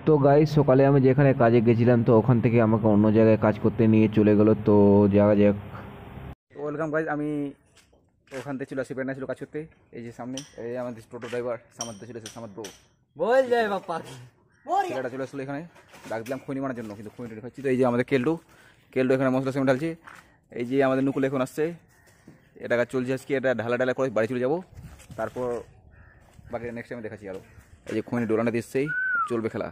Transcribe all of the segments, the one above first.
তো গাইস সকালে আমি যেখানে কাজে গেছিলাম তো ওখান থেকে আমাকে অন্য জায়গায় কাজ করতে নিয়ে চলে গেল। তো যাওয়া যাক। Welcome guys. আমি ওখান থেকে চলে আসি, বেড়না ছিল কাজ করতে। এই যে সামনে এই আমাদের টোটো ড্রাইভার সামাদ চলে এসেছে। সামাদ ব্রো বল যায় বাপ্পা ছেলেটা চলে আসলো এখানে, ডাক দিলাম খৈনি মারার জন্য, কিন্তু খৈনি খাচ্ছি। তো এই যে আমাদের কেল্ডু এখানে মশলা সিমেন্ট ঢালছে। এই যে আমাদের নুকুল এখন আসছে, এটা কাজ চলছে আজকে, এটা ঢালা করে বাড়ি চলে যাবো। তারপর বাকি নেক্সট টাইমে দেখাচ্ছি আরও। এই যে খৈনি ডোলানা দিচ্ছেই চলবে খেলা।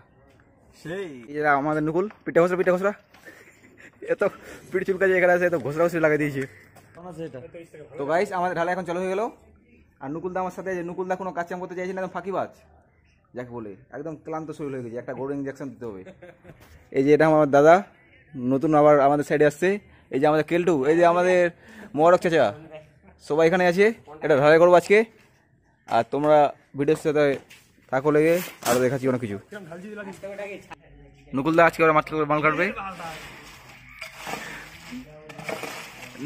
সেই এই আমাদের নুকুল পিঠা ঘোষরা এত পিঠ চুলকাছে এখানে আছে, এত ঘোষরা লাগাই দিয়েছে। তো গাইস আমাদের ঢালা এখন চালু হয়ে গেল। আর নুকুলদা আমার সাথে, যে নুকুলদা কোনো কাজ করতে চাইছে না, একদম ফাঁকিবাজ যাকে বলে, একদম ক্লান্ত শরীর হয়ে গেছে, একটা গরু ইঞ্জেকশন দিতে হবে। এই যে এটা আমার দাদা নতুন আবার আমাদের সাইডে আসছে। এই যে আমাদের কেল্টু, এই যে আমাদের মোবারক চাচা, সবাই এখানে আছে। এটা ঢালাই করবো আজকে, আর তোমরা ভিডিওর সাথে থাকো লেগে, আরও দেখাচ্ছি অনেক কিছু। নুকুলদা আজকে ওরা মাল কাটবে।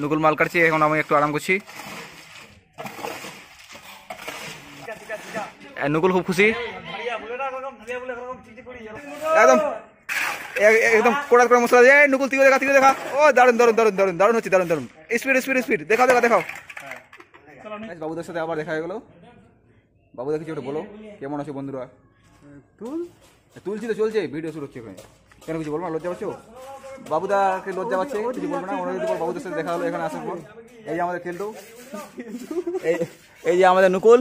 নুকুল মাল কাটছে, এখন আমি একটু আরাম করছি। নুকুল খুব খুশি, একদম একদম কোড়া করে মশলা দিয়ে। নুকুল তুইও দেখা। ও দারুণ হচ্ছে, দারুণ স্পিড দেখাও। বাবুদের সাথে আবার দেখা হয়ে গেল। বাবুদা কিছু একটা বলো, কেমন আছে বন্ধুরা? তুলছি তো, চলছে ভিডিও শুরু হচ্ছে এখানে। কেন কিছু বলবো না? লজ্জা পাচ্ছ? বাবুদাকে লজ্জা পাচ্ছে, কিছু বলবো না। ওরা যদি বাবুদের সাথে দেখা হলো এখানে আসার পর। এই যে আমাদের খেলতো, এই যে আমাদের নুকুল।